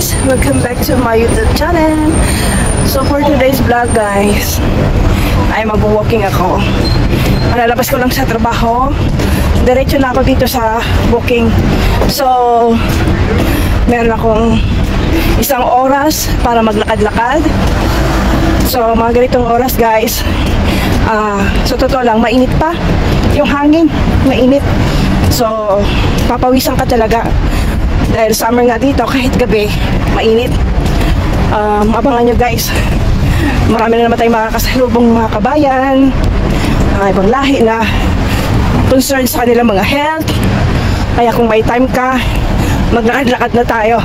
guys! Welcome back to my YouTube channel. So for today's vlog guys, ay mag-walking ako. Malalabas ko lang sa trabaho. Diretso na ako dito sa booking. So meron akong isang oras para maglakad-lakad. So mga ganitong oras guys, so totoo lang, mainit pa. Yung hangin, mainit. So papawisan ka talaga. Dahil summer nga dito, kahit gabi, mainit. Abangan nyo guys. Marami na naman tayong makakasalubong mga kabayan, mga ibang lahi na concerned sa kanilang mga health. Kaya kung may time ka, maglakad-lakad na tayo.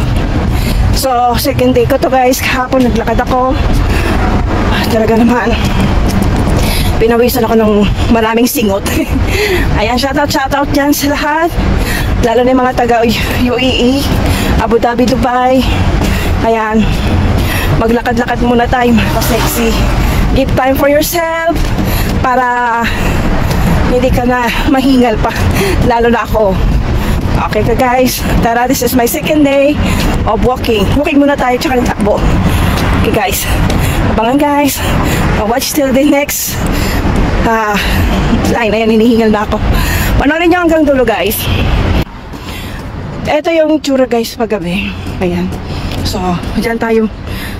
So, second day ko to guys. Kahapon naglakad ako. Talaga naman, pinawisan ako ng maraming singot. Ayan, shoutout dyan sa lahat. Lalo na yung mga taga UAE, Abu Dhabi, Dubai. Ayan, maglakad-lakad muna tayo, mga sexy. Give time for yourself para hindi ka na mahingal pa. Lalo na ako. Okay ka guys, tara, this is my second day of walking. Walking muna tayo, tsaka takbo. Okay guys, abangan guys. Watch till the next line. Ayan, hinihingal na ako. Panoorin nyo hanggang dulo guys. Ito yung tsura guys paggabi. Ayan. So, dyan tayo.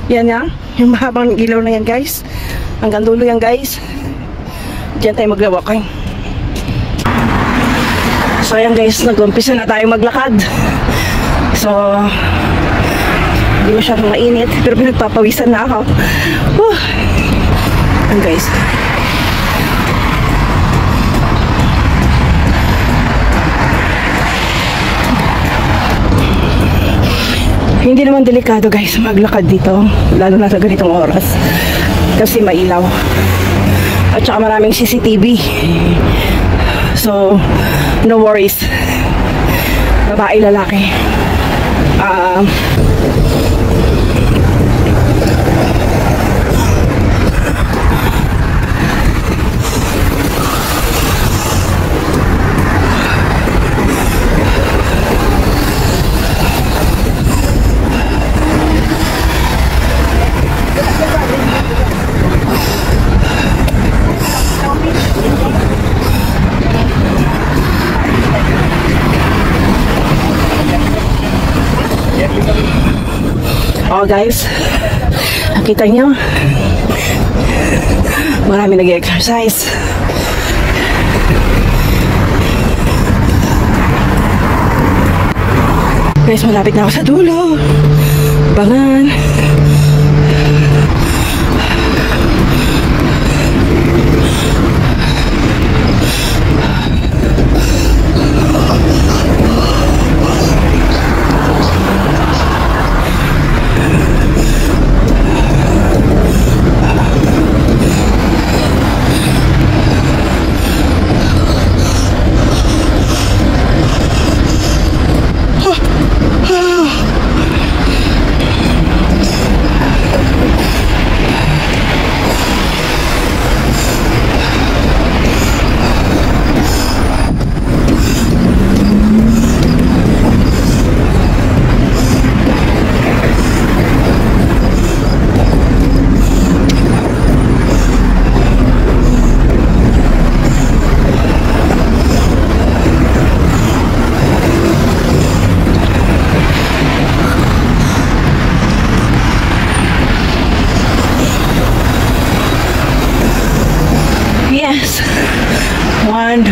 Yan yan. Yung mahabang ilaw na yan guys. Hanggang dulo yan guys. Dyan tayo maglawakay. So, ayan guys. Nag-umpisa na tayo maglakad. So, hindi masyadong mainit. Pero pinagpapawisan na ako. Ayan guys. Hindi naman delikado guys maglakad dito, lalo na sa ganitong oras kasi mailaw at saka maraming CCTV. So no worries, babae, lalaki. Oh guys, nakita nyo, marami nag-exercise. Guys, malapit na ako sa dulo. Bangan. Yes, one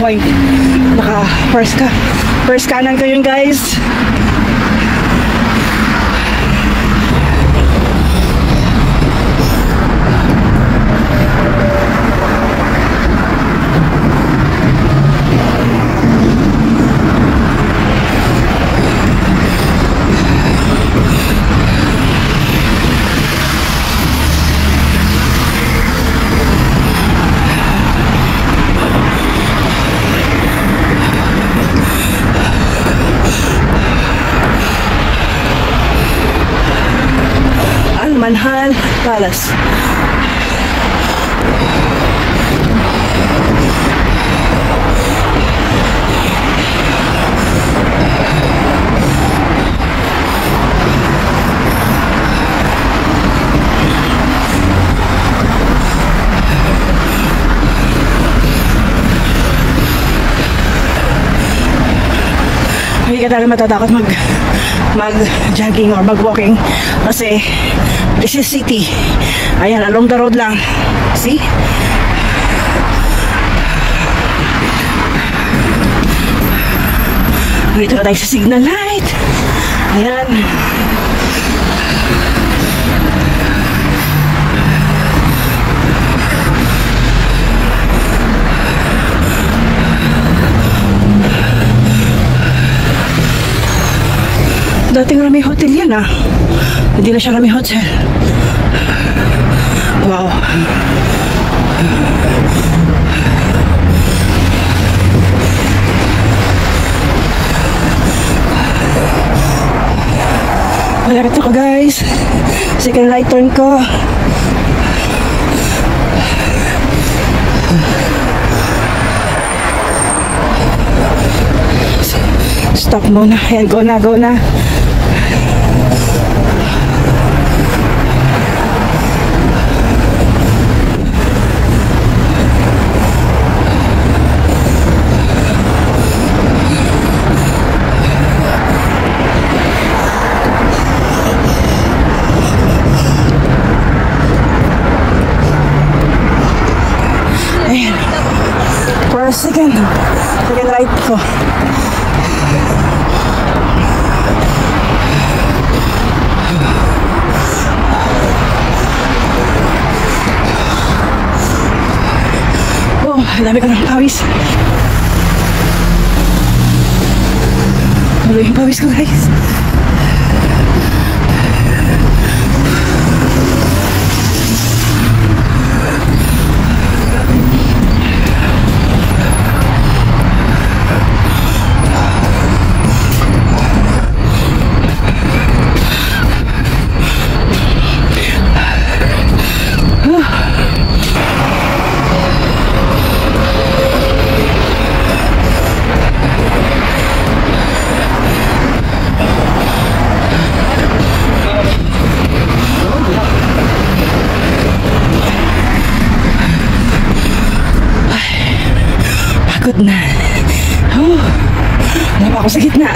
point. Naka first kanan ko yun guys. Manhal Palace. ka talaga matatakot mag-jogging or mag-walking kasi this is city. Ayan, along the road lang. See? Dito na tayo sa signal light. Ayan. Dating Rami Hotel yan ah. Hindi na siya Rami Hotel. Wow. Malapit ako guys. Second right turn ko. Stop muna. Ayan, go na, go na. Ayan. For a second right ko. Dami ko ng pawis. Tuloy yung pawis ko guys. Pagod na. Wala pa ako sa gitna.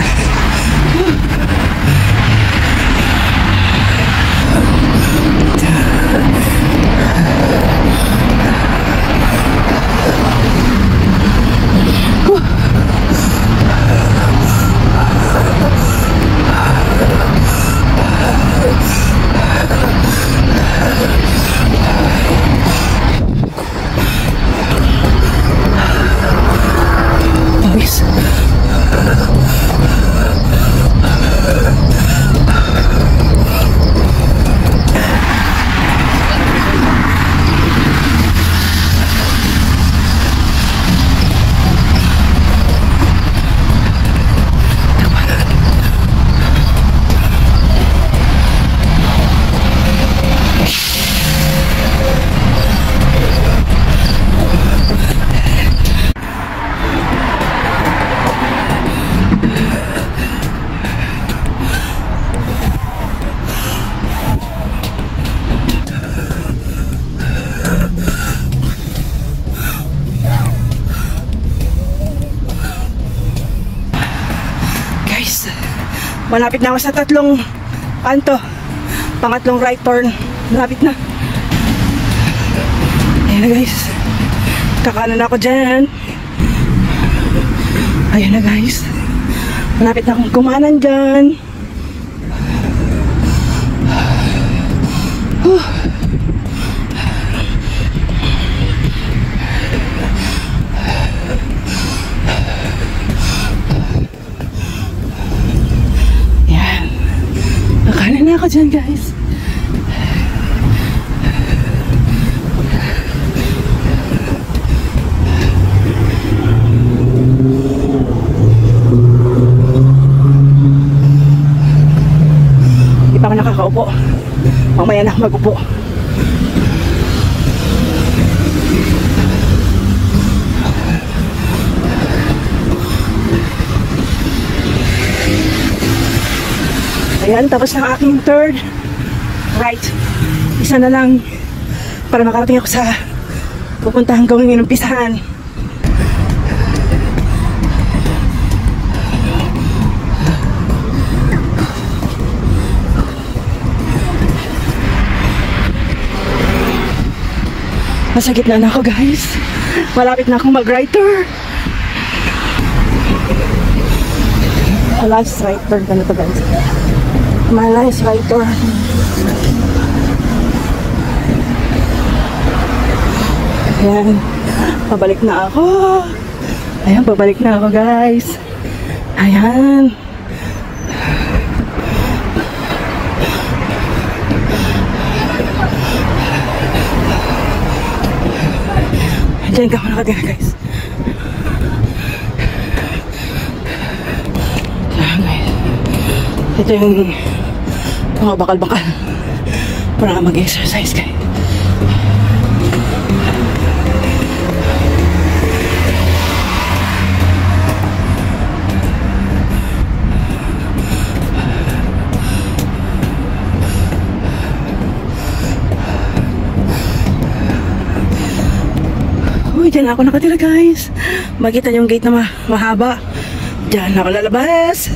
Malapit na ako sa tatlong pangatlong right turn. Malapit na. Ayan na guys. Kakanan ako dyan. Ayan na guys. Malapit na akong kumanan dyan. Kakanan na ako dyan guys. Hindi pa ako nakakaupo. Mamaya na ako mag-upo. Ayan, tapos ng aking third right. Isa na lang para makarating ako sa pupuntahan gawing inumpisahan. Nasa gitna na ako guys. Malapit na akong mag-writer. Last writer na to guys. My last writer. Ayan. Pabalik na ako. Ayan, pabalik na ako guys. Ayan. Diyan ka muna nakatira guys. Ayan guys. Ito yung mga bakal-bakal para mag-exercise guys. Uy, dyan ako nakatira guys. Makita yung gate na mahaba. Dyan ako lalabas.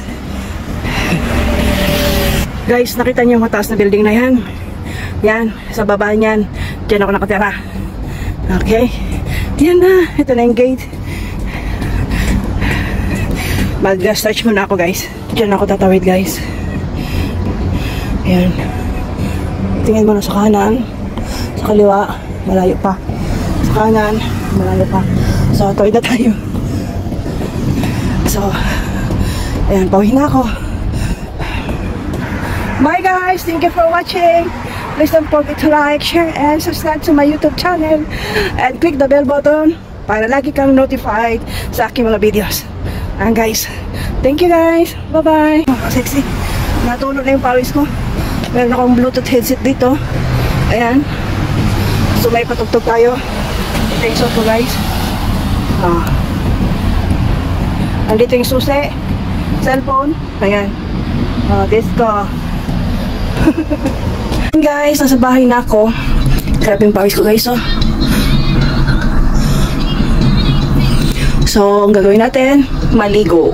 Guys, nakita niyo yung mataas na building na yan. Yan, sa baba niyan. Dyan ako nakatira. Okay. Yan na. Ito na yung gate. Mag-stretch muna ako guys. Dyan ako tatawid guys. Ayan. Tingin mo na sa kanan. Sa kaliwa. Malayo pa. Sa kanan. Malayo pa. So, tawid na tayo. So, ayan. Pauwi na ako. Bye guys! Thank you for watching. Please don't forget to like, share, and subscribe to my YouTube channel. And click the bell button para lagi kang notified sa aking mga videos. And guys, thank you guys. Bye-bye. Sexy. Natulog na yung pawis ko. Meron akong Bluetooth headset dito. Ayan. So may patugtog tayo. Ito yung suot ko guys. Andito yung susi. Cellphone. Ayan. Disco. Guys, nasa bahay na ako. Grabe yung pawis ko guys, oh. So, ang gagawin natin, maligo.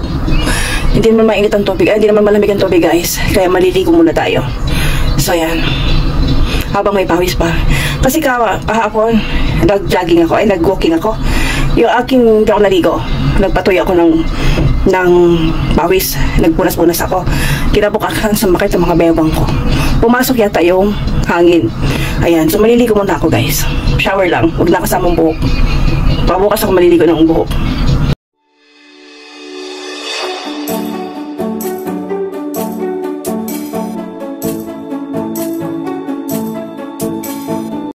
Hindi naman mainit ang tubig, hindi naman malamig ang tubig guys. Kaya maliligo muna tayo. So, yan. Habang may pawis pa. Kasi kahapon, nag-jogging ako, nag-walking ako. Yung aking hindi ako naligo. Nagpatuloy ako ng pawis. Nagpunas-punas ako. Kinabukasan sumakit sa mga bewang ko. Pumasok yata yung hangin. Ayan, so maliligo muna ako guys. Shower lang, huwag na kasamang buhok. Pabukas ako maliligo ng buhok.